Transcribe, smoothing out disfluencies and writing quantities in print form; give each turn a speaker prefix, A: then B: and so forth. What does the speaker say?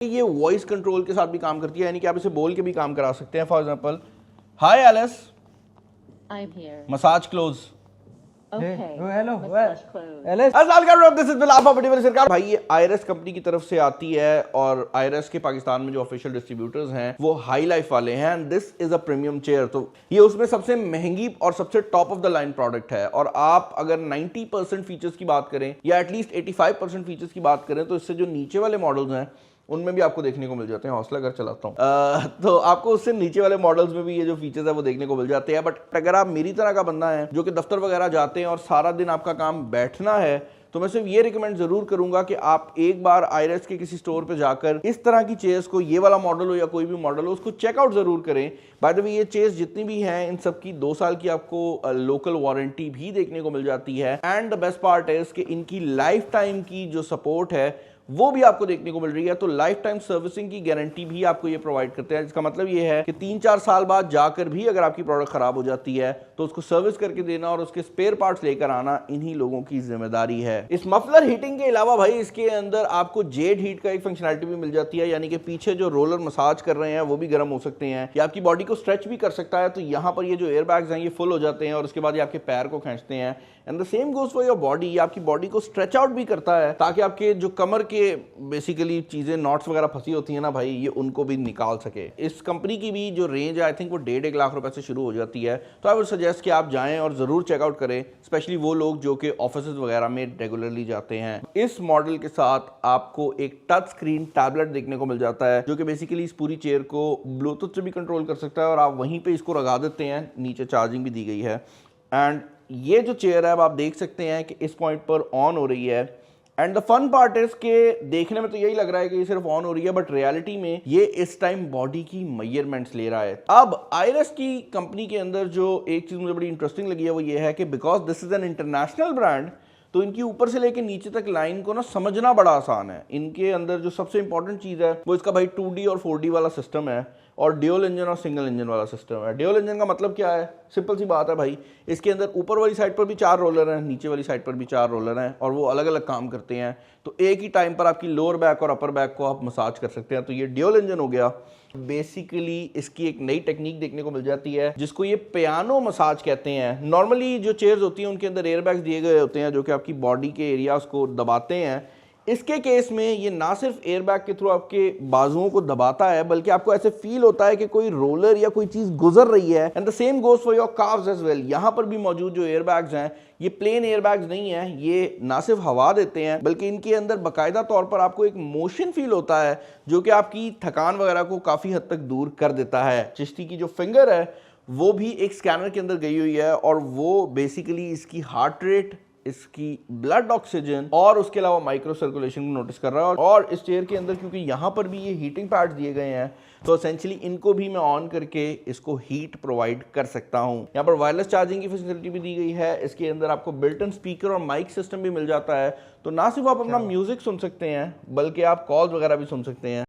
A: ये voice control के साथ भी काम करती है, यानी कि आप इसे बोल के भी काम करा सकते हैं। For example, hi Alice,
B: I'm here.
A: Massage close.
B: Okay.
C: Hello
B: Massage closed.
C: Alice,
A: भाई ये आयरस कंपनी की तरफ से आती है और आयरस के पाकिस्तान में जो ऑफिशियल डिस्ट्रीब्यूटर्स हैं वो हाई लाइफ वाले हैं and this is a premium chair. तो ये उसमें सबसे महंगी और सबसे top of the line product है और आप अगर 90% फीचर्स की बात करें या एटलीस्ट 85% फीचर्स की बात करें तो इससे जो नीचे वाले मॉडल्स हैं उनमें भी आपको देखने को मिल जाते हैं। हौसला कर चलाता हूँ तो आपको उससे नीचे वाले मॉडल्स में भी ये जो फीचर्स है वो देखने को मिल जाते हैं। बट अगर आप मेरी तरह का बंदा है जो कि दफ्तर वगैरह जाते हैं और सारा दिन आपका काम बैठना है तो मैं सिर्फ ये रिकमेंड जरूर करूंगा कि आप एक बार आयरस के किसी स्टोर पे जाकर इस तरह की चेयर्स को, ये वाला मॉडल हो या कोई भी मॉडल हो, उसको चेकआउट जरूर करें। बाय द वे ये चेयर्स जितनी भी हैं इन सब की 2 साल की आपको लोकल वारंटी भी देखने को मिल जाती है एंड द बेस्ट पार्ट है कि इनकी लाइफ टाइम की जो सपोर्ट है वो भी आपको देखने को मिल रही है। तो लाइफ टाइम सर्विसिंग की गारंटी भी आपको ये प्रोवाइड करते हैं, जिसका मतलब ये है कि 3-4 साल बाद जाकर भी अगर आपकी प्रोडक्ट खराब हो जाती है तो उसको सर्विस करके देना और उसके स्पेयर पार्ट्स लेकर आना इन्हीं लोगों की जिम्मेदारी है। इस मफलर हीटिंग के अलावा भाई इसके अंदर आपको जेड हीट का एक फंक्शनैलिटी भी मिल जाती है, यानी कि पीछे जो रोलर मसाज कर रहे हैं वो भी गर्म हो सकते हैं या आपकी बॉडी को स्ट्रेच भी कर सकता है। तो यहाँ पर ये जो एयर बैग्स हैं ये फुल हो जाते हैं और उसके बाद ये आपके पैर को खींचते हैं and the same goes for your body, आपकी बॉडी को स्ट्रेच आउट भी करता है ताकि आपके जो कमर के बेसिकली चीजें नॉट्स वगैरह फंसी होती है ना भाई, ये उनको भी निकाल सके। इस कंपनी की भी जो रेंज है आई थिंक वो 1.5 लाख रुपए से शुरू हो जाती है। तो आई वुड सजेस्ट कि आप जाएं और जरूर चेकआउट करें, स्पेशली वो लोग जो कि ऑफिस वगैरह में रेगुलरली जाते हैं। इस मॉडल के साथ आपको एक टच स्क्रीन टैबलेट देखने को मिल जाता है जो कि बेसिकली इस पूरी चेयर को ब्लूटूथ से भी कंट्रोल कर सकता है और आप वहीं पे इसको लगा देते हैं। नीचे चार्जिंग भी दी गई है एंड ये जो चेयर है अब आप देख सकते हैं कि इस पॉइंट पर ऑन हो रही है and the fun part is के देखने में तो यही लग रहा है कि ये सिर्फ ऑन हो रही है, बट रियलिटी में ये इस टाइम बॉडी की मेजरमेंट्स ले रहा है। अब आयरस की कंपनी के अंदर जो एक चीज मुझे बड़ी इंटरेस्टिंग लगी है वो ये है कि because this is an international brand तो इनकी ऊपर से लेकर नीचे तक लाइन को ना समझना बड़ा आसान है। इनके अंदर जो सबसे इंपॉर्टेंट चीज है वो इसका भाई 2D और 4D वाला सिस्टम है और ड्यूल इंजन और सिंगल इंजन वाला सिस्टम है। ड्यूल इंजन का मतलब क्या है? सिंपल सी बात है भाई, इसके अंदर ऊपर वाली साइड पर भी 4 रोलर हैं, नीचे वाली साइड पर भी 4 रोलर हैं और वो अलग अलग काम करते हैं। तो एक ही टाइम पर आपकी लोअर बैक और अपर बैक को आप मसाज कर सकते हैं। तो ये ड्यूल इंजन हो गया। बेसिकली इसकी एक नई टेक्निक देखने को मिल जाती है जिसको ये पियानो मसाज कहते हैं। नॉर्मली जो चेयर्स होती हैं उनके अंदर एयर बैग्स दिए गए होते हैं जो कि आपकी बॉडी के एरियाज को दबाते हैं। इसके केस में ये ना सिर्फ एयर बैग के थ्रू आपके बाजुओं को दबाता है बल्कि आपको ऐसे फील होता है कि कोई रोलर या कोई चीज गुजर रही है and the same goes for your curves as well. यहां पर भी मौजूद जो एयर बैग्स हैं ये प्लेन एयर बैग्स नहीं है, ये ना सिर्फ हवा देते हैं बल्कि इनके अंदर बाकायदा तौर पर आपको एक मोशन फील होता है जो कि आपकी थकान वगैरह को काफी हद तक दूर कर देता है। चिश्ती की जो फिंगर है वो भी एक स्कैनर के अंदर गई हुई है और वो बेसिकली इसकी हार्ट रेट, इसकी ब्लड ऑक्सीजन और उसके अलावा माइक्रो सर्कुलेशन को नोटिस कर रहा है। और इस चेयर के अंदर क्योंकि यहाँ पर भी ये हीटिंग पैड्स दिए गए हैं तो एसेंशियली इनको भी मैं ऑन करके इसको हीट प्रोवाइड कर सकता हूँ। यहाँ पर वायरलेस चार्जिंग की फैसिलिटी भी दी गई है। इसके अंदर आपको बिल्ट इन स्पीकर और माइक सिस्टम भी मिल जाता है। तो ना सिर्फ आप अपना म्यूजिक सुन सकते हैं बल्कि आप कॉल्स वगैरह भी सुन सकते हैं।